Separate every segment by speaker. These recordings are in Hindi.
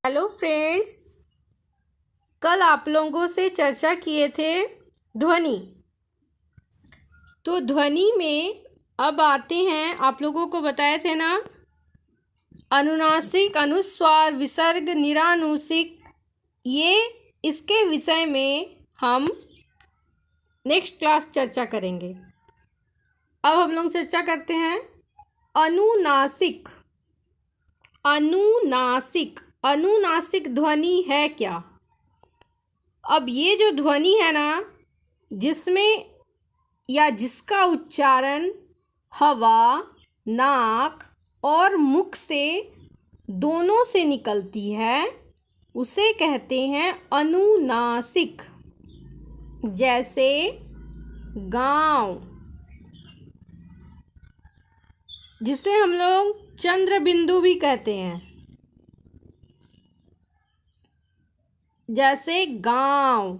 Speaker 1: हेलो फ्रेंड्स, कल आप लोगों से चर्चा किए थे ध्वनि। तो ध्वनि में अब आते हैं, आप लोगों को बताए थे ना, अनुनासिक, अनुस्वार, विसर्ग, निरानुसिक। ये इसके विषय में हम नेक्स्ट क्लास चर्चा करेंगे। अब हम लोग चर्चा करते हैं अनुनासिक। अनुनासिक अनुनासिक ध्वनि है क्या? अब ये जो ध्वनि है ना, जिसमें या जिसका उच्चारण हवा, नाक और मुख से दोनों से निकलती है, उसे कहते हैं अनुनासिक। जैसे गांव, जिसे हम लोग चंद्र बिंदु भी कहते हैं। जैसे गांव,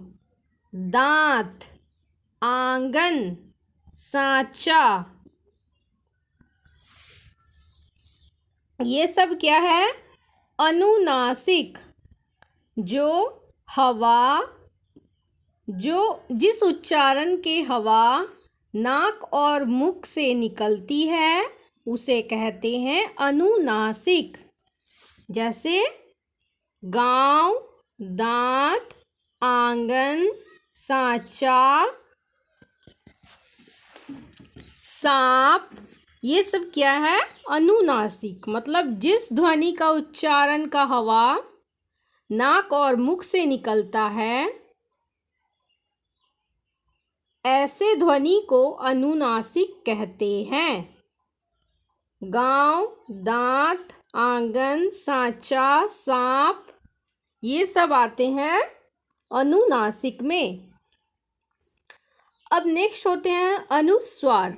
Speaker 1: दांत, आंगन, सांचा, ये सब क्या है? अनुनासिक। जो हवा, जिस उच्चारण के हवा नाक और मुख से निकलती है, उसे कहते हैं अनुनासिक। जैसे गांव, दांत, आंगन, सांचा, सांप, ये सब क्या है? अनुनासिक। मतलब जिस ध्वनि का उच्चारण का हवा नाक और मुख से निकलता है, ऐसे ध्वनि को अनुनासिक कहते हैं। गांव, दांत, आंगन, सांचा, सांप, ये सब आते हैं अनुनासिक में। अब नेक्स्ट होते हैं अनुस्वार।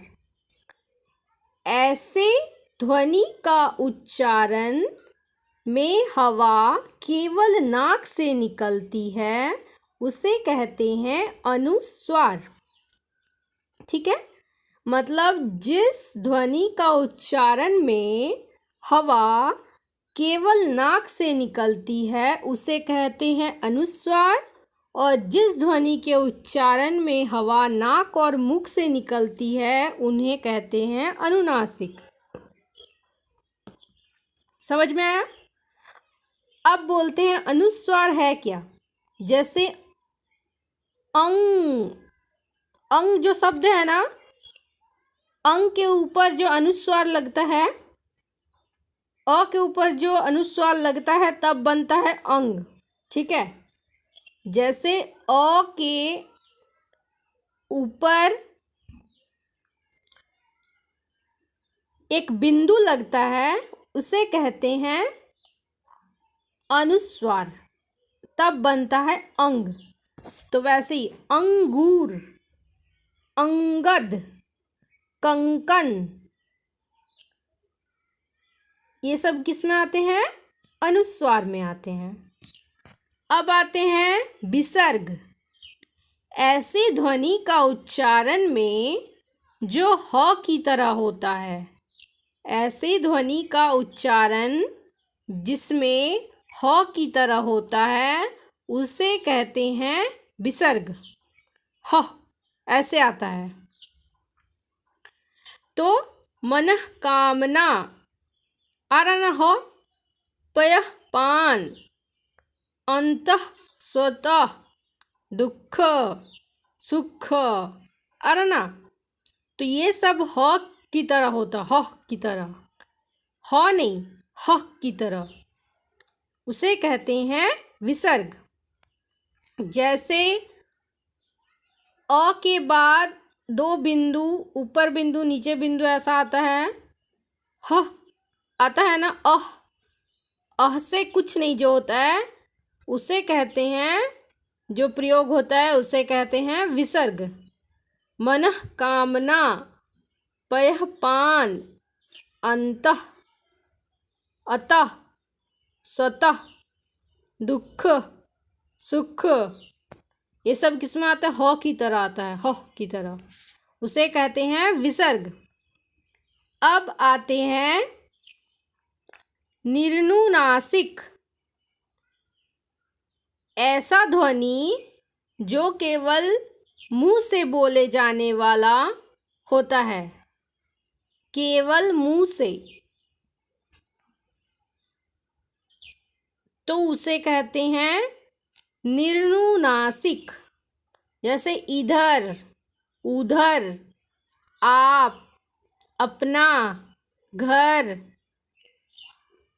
Speaker 1: ऐसे ध्वनि का उच्चारण में हवा केवल नाक से निकलती है, उसे कहते हैं अनुस्वार। ठीक है? मतलब जिस ध्वनि का उच्चारण में हवा केवल नाक से निकलती है, उसे कहते हैं अनुस्वार। और जिस ध्वनि के उच्चारण में हवा नाक और मुख से निकलती है, उन्हें कहते हैं अनुनासिक। समझ में आया? अब बोलते हैं अनुस्वार है क्या। जैसे अंग, अंग जो शब्द है ना, अंग के ऊपर जो अनुस्वार लगता है, अ के ऊपर जो अनुस्वार लगता है, तब बनता है अंग। ठीक है? जैसे अ के ऊपर एक बिंदु लगता है, उसे कहते हैं अनुस्वार, तब बनता है अंग। तो वैसे ही अंगूर, अंगद, कंकन, ये सब किस में आते हैं? अनुस्वार में आते हैं। अब आते हैं विसर्ग। ऐसे ध्वनि का उच्चारण में जो ह की तरह होता है, ऐसे ध्वनि का उच्चारण जिसमें ह की तरह होता है, उसे कहते हैं विसर्ग। ह ऐसे आता है। तो मनः कामना, आ रहा ना हो, पयः पान, अंतः स्वतः, दुख, सुख, आ रहा ना। तो ये सब ह की तरह होता, ह की तरह, ह नहीं, ह की तरह, उसे कहते हैं विसर्ग। जैसे अ के बाद दो बिंदु, ऊपर बिंदु नीचे बिंदु, ऐसा आता है। ह आता है ना, अह से कुछ नहीं जो होता है, उसे कहते हैं, जो प्रयोग होता है उसे कहते हैं विसर्ग। मनः कामना, पयः पान, अंतः, अतः, स्वतः, दुख, सुख, ये सब किसमें आता है? ह की तरह आता है, ह की तरह, उसे कहते हैं विसर्ग। अब आते हैं निर्नुनासिक। ऐसा ध्वनि जो केवल मुंह से बोले जाने वाला होता है, केवल मुंह से, तो उसे कहते हैं निर्नुनासिक। जैसे इधर, उधर, आप, अपना, घर,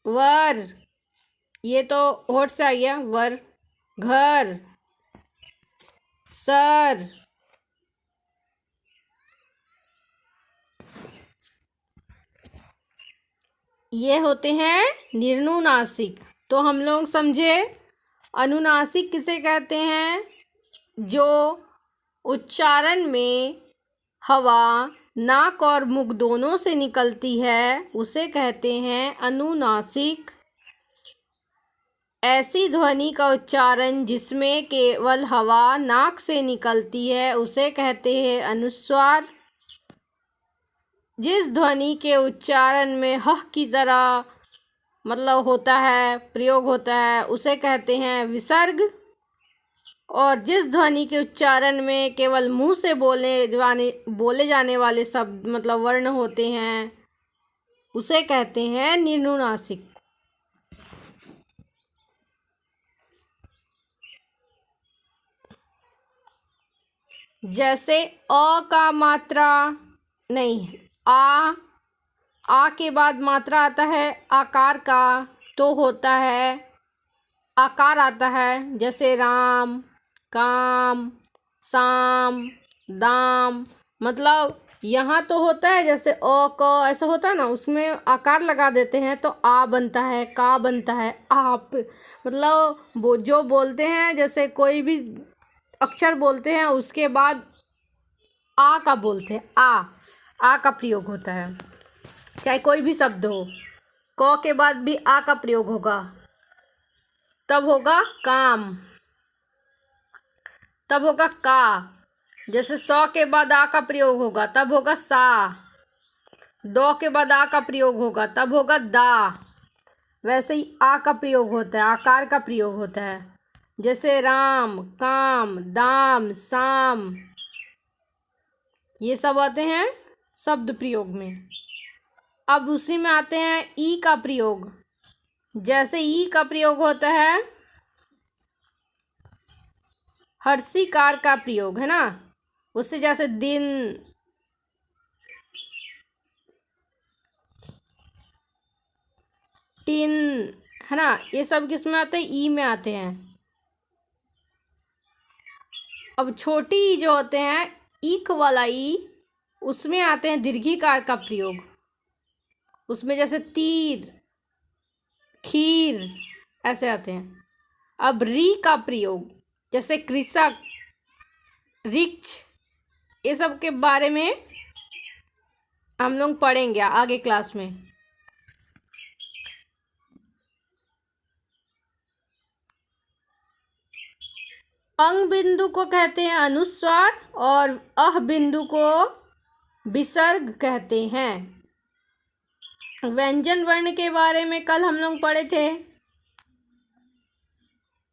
Speaker 1: वर, ये तो होठ से आ गया, वर, घर, सर, ये होते हैं निर्नुनासिक। तो हम लोग समझे अनुनासिक किसे कहते हैं? जो उच्चारण में हवा नाक और मुख दोनों से निकलती है उसे कहते हैं अनुनासिक। ऐसी ध्वनि का उच्चारण जिसमें केवल हवा नाक से निकलती है उसे कहते हैं अनुस्वार। जिस ध्वनि के उच्चारण में ह की तरह मतलब होता है, प्रयोग होता है, उसे कहते हैं विसर्ग। और जिस ध्वनि के उच्चारण में केवल मुंह से बोले जाने वाले शब्द मतलब वर्ण होते हैं उसे कहते हैं निर्नुनासिक। जैसे अ का मात्रा नहीं, आ के बाद मात्रा आता है आकार का, तो होता है आकार आता है। जैसे राम, काम, साम, दाम, मतलब यहाँ तो होता है जैसे अ क ऐसा होता है ना, उसमें आकार लगा देते हैं तो आ बनता है, का बनता है, आप। मतलब वो जो बोलते हैं जैसे कोई भी अक्षर बोलते हैं उसके बाद आ का बोलते हैं, आ का प्रयोग होता है। चाहे कोई भी शब्द हो, क के बाद भी आ का प्रयोग होगा, तब होगा काम, तब होगा का। जैसे सौ के बाद आ का प्रयोग होगा तब होगा सा, दो के बाद आ का प्रयोग होगा तब होगा दा। वैसे ही आ का प्रयोग होता है, आकार का प्रयोग होता है। जैसे राम, काम, दाम, साम, ये सब आते हैं शब्द प्रयोग में। अब उसी में आते हैं ई का प्रयोग। जैसे ई का प्रयोग होता है हर्षिकार का प्रयोग, है ना, उससे जैसे दिन, टिन, है ना, ये सब किस में आते हैं? ई में आते हैं। अब छोटी ई जो होते हैं, ईक वाला ई, उसमें आते हैं दीर्घिकार का प्रयोग। उसमें जैसे तीर, खीर, ऐसे आते हैं। अब री का प्रयोग जैसे कृषक, रिक्ष, ये सब के बारे में हम लोग पढ़ेंगे आगे क्लास में। अंग बिंदु को कहते हैं अनुस्वार और अह बिंदु को विसर्ग कहते हैं। व्यंजन वर्ण के बारे में कल हम लोग पढ़े थे।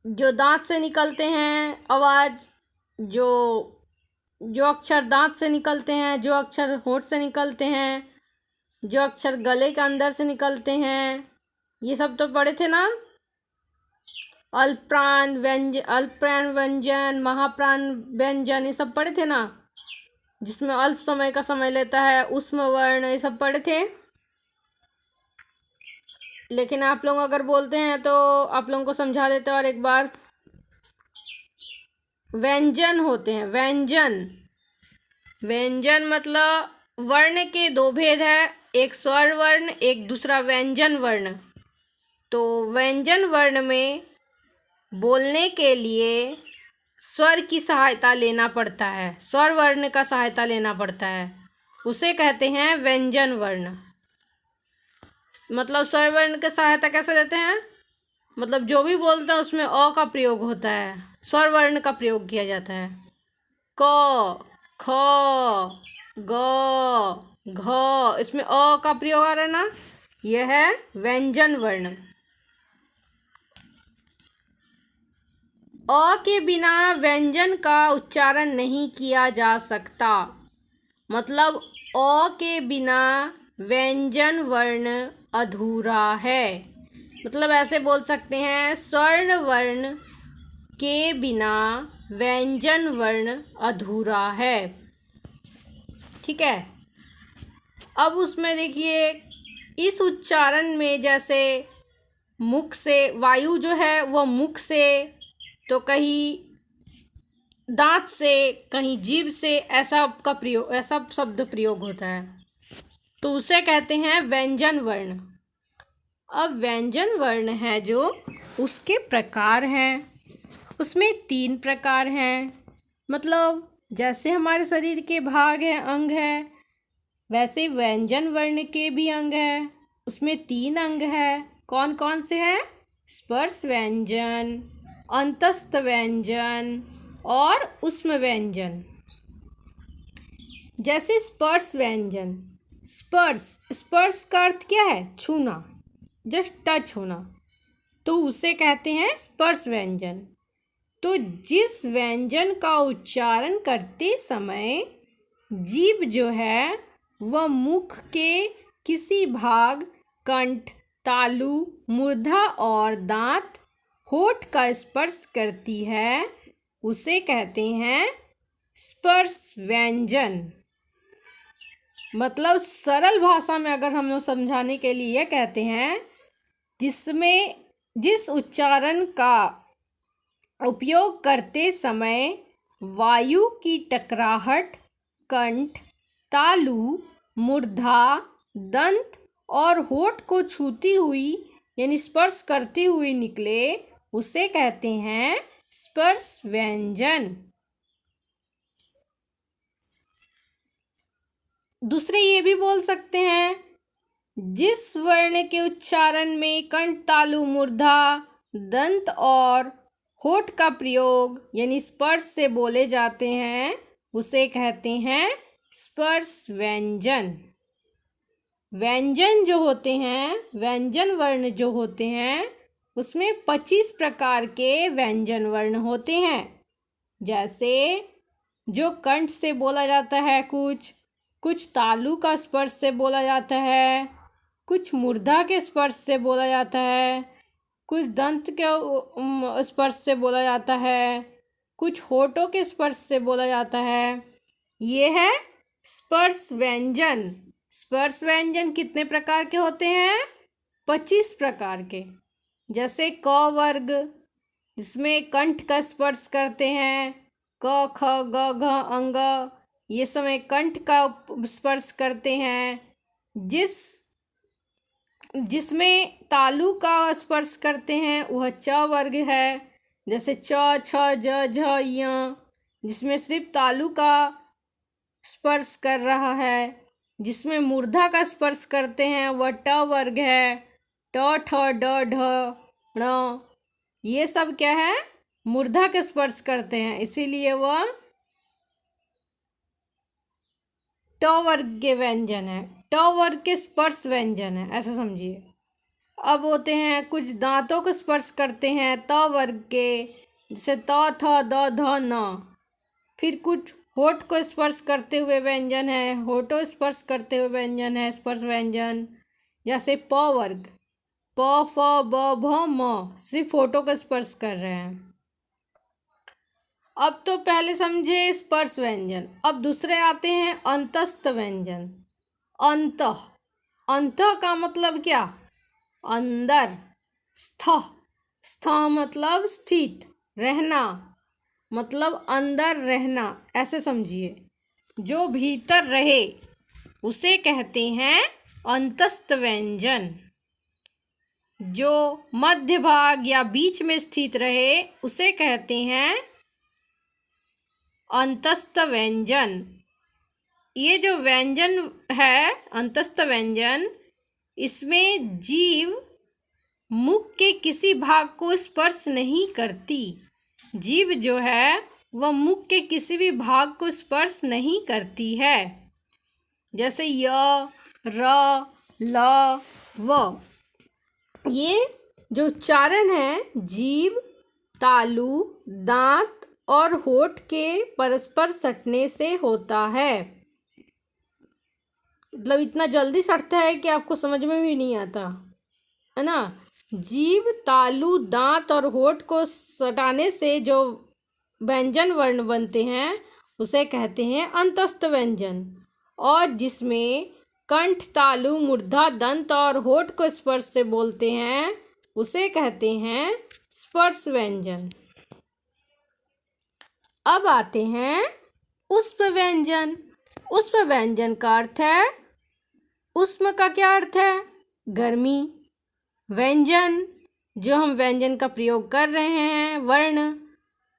Speaker 1: जो दांत से निकलते हैं आवाज, जो अक्षर दांत से निकलते हैं, जो अक्षर होंठ से निकलते हैं, जो अक्षर गले के अंदर से निकलते हैं, ये सब तो पढ़े थे ना। अल्पप्राण व्यंजन, महाप्राण व्यंजन, ये सब पढ़े थे ना, जिसमें अल्प समय का समय लेता है, ऊष्म वर्ण, ये सब पढ़े थे। लेकिन आप लोग अगर बोलते हैं तो आप लोगों को समझा देते हैं और एक बार। व्यंजन होते हैं, व्यंजन मतलब वर्ण के दो भेद है, एक स्वर वर्ण, एक दूसरा व्यंजन वर्ण। तो व्यंजन वर्ण में बोलने के लिए स्वर की सहायता लेना पड़ता है, स्वर वर्ण का सहायता लेना पड़ता है, उसे कहते हैं व्यंजन वर्ण। मतलब स्वर वर्ण की सहायता कैसे लेते हैं? मतलब जो भी बोलते हैं उसमें अ का प्रयोग होता है, स्वर वर्ण का प्रयोग किया जाता है। क, ख, ग, घ, इसमें अ का प्रयोग आ रहा है ना, यह है व्यंजन वर्ण। अ के बिना व्यंजन का उच्चारण नहीं किया जा सकता। मतलब अ के बिना व्यंजन वर्ण अधूरा है। मतलब ऐसे बोल सकते हैं, स्वर्ण वर्ण के बिना व्यंजन वर्ण अधूरा है। ठीक है। अब उसमें देखिए, इस उच्चारण में जैसे मुख से वायु जो है वह मुख से, तो कहीं दांत से, कहीं जीभ से, ऐसा शब्द प्रयोग होता है, तो उसे कहते हैं व्यंजन वर्ण। अब व्यंजन वर्ण है जो, उसके प्रकार हैं। उसमें 3 प्रकार हैं। मतलब जैसे हमारे शरीर के भाग हैं, अंग है, वैसे व्यंजन वर्ण के भी अंग है। उसमें 3 अंग है। कौन कौन से हैं? स्पर्श व्यंजन, अंतस्थ व्यंजन और उष्म व्यंजन। जैसे स्पर्श व्यंजन, स्पर्श, स्पर्श का अर्थ क्या है? छूना, जस्ट टच होना, तो उसे कहते हैं स्पर्श व्यंजन। तो जिस व्यंजन का उच्चारण करते समय जीभ जो है वह मुख के किसी भाग, कंठ, तालु, मूर्धा और दांत, होठ का स्पर्श करती है, उसे कहते हैं स्पर्श व्यंजन। मतलब सरल भाषा में अगर हम लोग समझाने के लिए कहते हैं, जिस उच्चारण का उपयोग करते समय वायु की टकराहट कंठ, तालु, मूर्धा, दंत और होठ को छूती हुई यानी स्पर्श करती हुई निकले, उसे कहते हैं स्पर्श व्यंजन। दूसरे ये भी बोल सकते हैं, जिस वर्ण के उच्चारण में कंठ, तालु, मूर्धा, दंत और होठ का प्रयोग यानी स्पर्श से बोले जाते हैं, उसे कहते हैं स्पर्श व्यंजन। व्यंजन जो होते हैं, व्यंजन वर्ण जो होते हैं, उसमें 25 प्रकार के व्यंजन वर्ण होते हैं। जैसे जो कंठ से बोला जाता है, कुछ तालु का स्पर्श से बोला जाता है, कुछ मूर्धा के स्पर्श से बोला जाता है, कुछ दंत के स्पर्श से बोला जाता है, कुछ होठों के स्पर्श से बोला जाता है। ये है स्पर्श व्यंजन। स्पर्श व्यंजन कितने प्रकार के होते हैं? 25 प्रकार के। जैसे क वर्ग, जिसमें कंठ का स्पर्श करते हैं, क, ख, ग, घ, अंग, ये समय कंठ का स्पर्श करते हैं। जिसमें तालु का स्पर्श करते हैं वह च वर्ग है। जैसे च, छ, ज, झ, य, जिसमें सिर्फ तालु का स्पर्श कर रहा है। जिसमें मूर्धा का स्पर्श करते हैं वह ट वर्ग है। ट, ठ, ड, ढ, ण, ये सब क्या है? मूर्धा के स्पर्श करते हैं, इसीलिए वह ट वर्ग के व्यंजन है, ट वर्ग के स्पर्श व्यंजन है, ऐसा समझिए। अब होते हैं कुछ दांतों को स्पर्श करते हैं, त वर्ग के, जैसे त, थ, द, ध, न। फिर कुछ होठ को स्पर्श करते हुए व्यंजन है, होठों स्पर्श करते हुए व्यंजन है, स्पर्श व्यंजन। जैसे प वर्ग, प, फ, ब, भ, म, सिर्फ होठों को स्पर्श कर रहे हैं। अब तो पहले समझे स्पर्श व्यंजन। अब दूसरे आते हैं अंतस्थ व्यंजन। अंतः, अंतः का मतलब क्या? अंदर। स्थ, स्थ मतलब स्थित, रहना, मतलब अंदर रहना, ऐसे समझिए। जो भीतर रहे उसे कहते हैं अंतस्थ व्यंजन। जो मध्य भाग या बीच में स्थित रहे उसे कहते हैं अंतस्थ व्यंजन। ये जो व्यंजन है अंतस्थ व्यंजन, इसमें जीभ मुख के किसी भाग को स्पर्श नहीं करती। जीभ जो है वह मुख के किसी भी भाग को स्पर्श नहीं करती है। जैसे य, र, ल, व, ये जो उच्चारण है जीभ तालु दांत और होठ के परस्पर सटने से होता है। मतलब इतना जल्दी सटता है कि आपको समझ में भी नहीं आता, है ना। जीभ तालु दांत और होठ को सटाने से जो व्यंजन वर्ण बनते हैं उसे कहते हैं अंतस्थ व्यंजन। और जिसमें कंठ तालु मूर्धा दंत और होठ को स्पर्श से बोलते हैं उसे कहते हैं स्पर्श व्यंजन। अब आते हैं उष्म व्यंजन। उष्म व्यंजन का अर्थ है, उष्म का क्या अर्थ है? गर्मी। व्यंजन, जो हम व्यंजन का प्रयोग कर रहे हैं, वर्ण।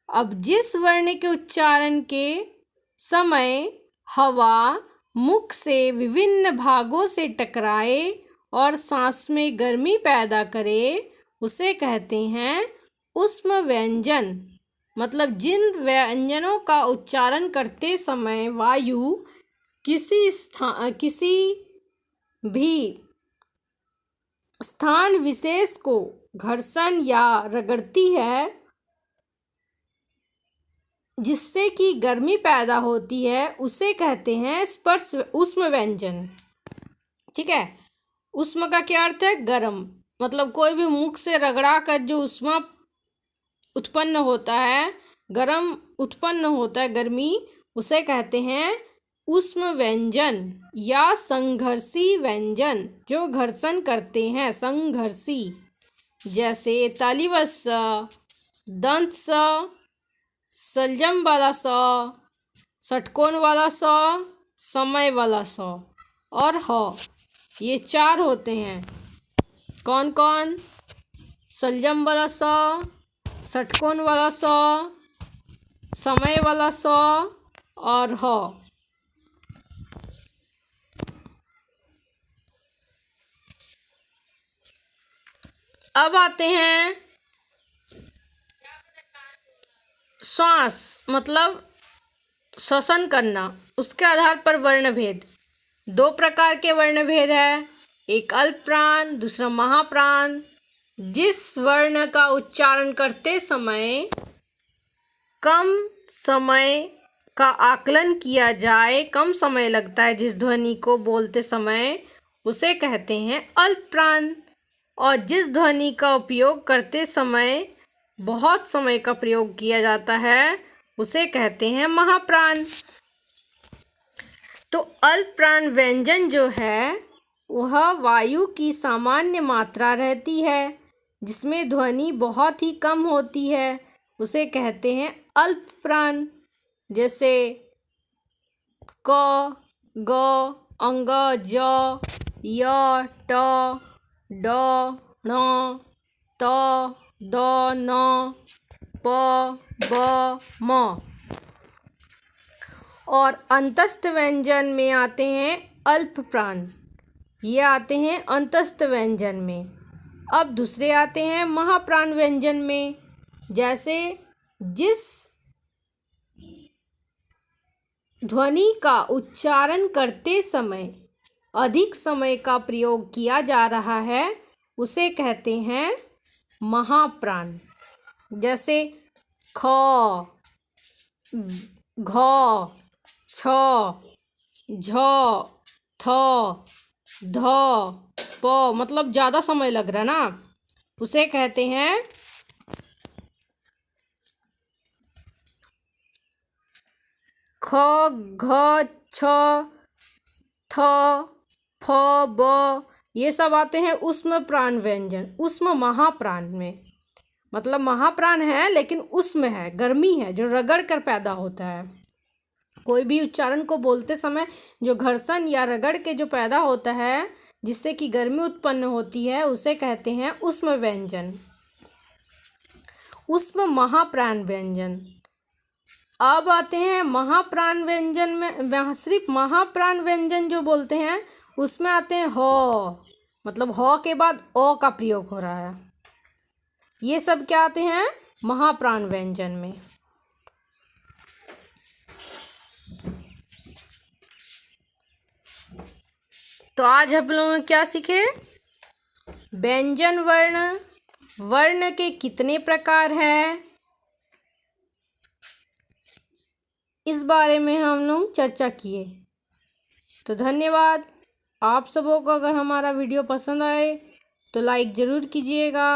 Speaker 1: अब जिस वर्ण के उच्चारण के समय हवा मुख से विभिन्न भागों से टकराए और सांस में गर्मी पैदा करे उसे कहते हैं उष्म व्यंजन। मतलब जिन व्यंजनों का उच्चारण करते समय वायु किसी भी स्थान विशेष को घर्षण या रगड़ती है जिससे कि गर्मी पैदा होती है उसे कहते हैं स्पर्श उष्म व्यंजन। ठीक है। उष्म का क्या अर्थ है? गर्म। मतलब कोई भी मुख से रगड़ा कर जो उष्मा उत्पन्न होता है, गर्म उत्पन्न होता है, गर्मी, उसे कहते हैं उष्म व्यंजन या संघर्षी व्यंजन, जो घर्षण करते हैं, संघर्षी। जैसे तालिवस, दंत स, सलजम वाला स, षटकोण वाला स, समय वाला स और ह, ये 4 होते हैं। कौन कौन? सलजम वाला स, षटकोण वाला स, समय वाला स और ह। अब आते हैं श्वास, मतलब श्वसन करना, उसके आधार पर वर्ण भेद। 2 प्रकार के वर्ण भेद है, एक अल्प प्राण, दूसरा महाप्राण। जिस वर्ण का उच्चारण करते समय कम समय का आकलन किया जाए, कम समय लगता है जिस ध्वनि को बोलते समय, उसे कहते हैं अल्प प्राण। और जिस ध्वनि का उपयोग करते समय बहुत समय का प्रयोग किया जाता है उसे कहते हैं महाप्राण। तो अल्प प्राण व्यंजन जो है वह वायु की सामान्य मात्रा रहती है जिसमें ध्वनि बहुत ही कम होती है, उसे कहते हैं अल्प प्राण। जैसे क, ग, अंग, ज, य, ट, ड, ण, त, द, न, प, ब, म। और अंतस्थ व्यंजन में आते हैं अल्प प्राण, ये आते हैं अंतस्थ व्यंजन में। अब दूसरे आते हैं महाप्राण व्यंजन में। जैसे जिस ध्वनि का उच्चारण करते समय अधिक समय का प्रयोग किया जा रहा है उसे कहते हैं महाप्राण। जैसे ख, घ, छ, झ, थ, ध, प, मतलब ज़्यादा समय लग रहा है ना, उसे कहते हैं ख, घ, छ, थ, फ, ब, ये सब आते हैं उष्म प्राण व्यंजन, उष्म महाप्राण में। मतलब महाप्राण है लेकिन उष्म है, गर्मी है, जो रगड़ कर पैदा होता है। कोई भी उच्चारण को बोलते समय जो घर्षण या रगड़ के जो पैदा होता है जिससे कि गर्मी उत्पन्न होती है उसे कहते हैं उष्म व्यंजन, उष्म महाप्राण व्यंजन। अब आते हैं महाप्राण व्यंजन में, सिर्फ महाप्राण व्यंजन जो बोलते हैं उसमें आते हैं ह, मतलब ह के बाद अ का प्रयोग हो रहा है। ये सब क्या आते हैं? महाप्राण व्यंजन में। तो आज हम लोग क्या सीखे? व्यंजन वर्ण, वर्ण के कितने प्रकार है, इस बारे में हम लोग चर्चा किए। तो धन्यवाद। आप सबों को अगर हमारा वीडियो पसंद आए तो लाइक ज़रूर कीजिएगा।